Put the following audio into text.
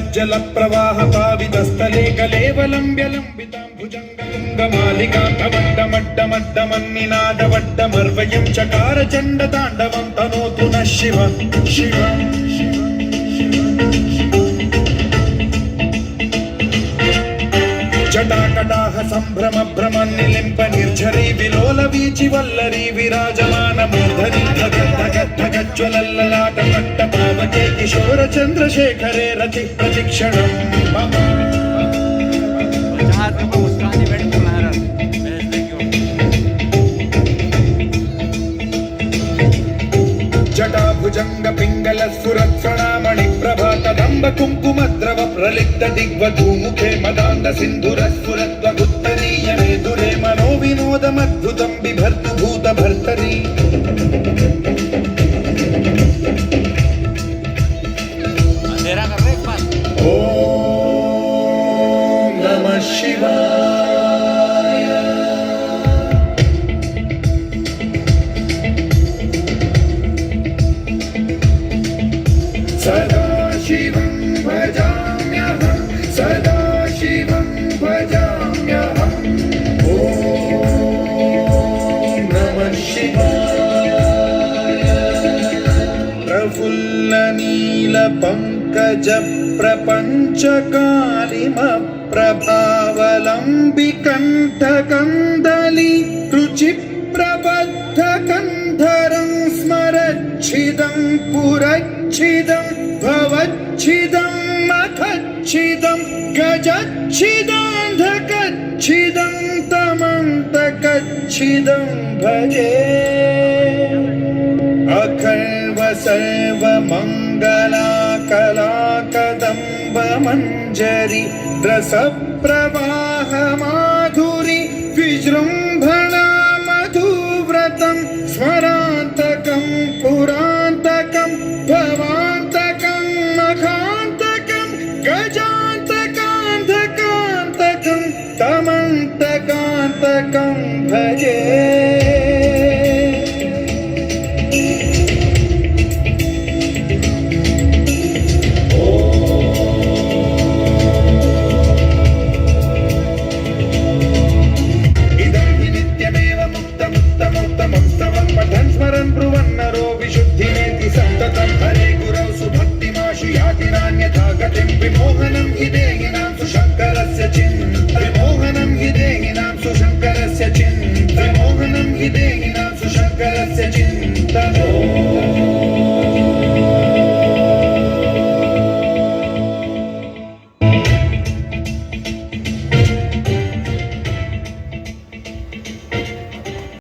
జల ప్రవాహ పావితస్థలే కలేవలంబ్యలంబితాం భుజంగలింగమాలికాంతమడ్డమడ్డమడ్డమన్నినాదవడ్డమర్వయం చకార చండ తాండవం తనోతు న శివ శివ జటాకటాహ సంభ్రమ భ్రమన్నిలింప నిర్ఝరీ విలోల వీచి వల్లరీ విరాజమాన మూర్ధని జ్వలల్లలాట పట్ట పావకే కిశోర చంద్రశేఖరే రతి ప్రతిక్షణం జటాభుజంగ పింగళ సురత్సణామణి ప్రభాతదంబ కుంకుమద్రవ ప్రలిప్త దిగ్వధూముఖే మదాంద సింధుర స్ఫురత్వగుత్తరీయ మేధురే మనో వినోదమద్భుతం బిభర్తు భూత భర్తరీ ఓం నమః శివాయ సదాశివం భజామ్యహం సదాశివం భజామ్యహం ఓం నమః శివాయ ప్రఫుల్ల నీల పంకజ ప్రపంచకాలిమ ప్రభావలంబి కంఠకందలి రుచి ప్రబద్ధ కంధరం స్మరచ్చిదం పురచ్చిదం భవచ్చిదం మఖచ్చిదం గజచ్చిదాంధకచ్చిదం తమంతకచ్చిదం భజే అఖర్వ సర్వ మంగళాకలాకదంబ మంజరి రస ప్రవాహ మాధురి విజృంభణా మధువ్రతం స్మరాంతకం పురాంతకం భవాంతకం మఖాంతకం గజాంతకాంతకాంతకం తమంతకాంతకం భజే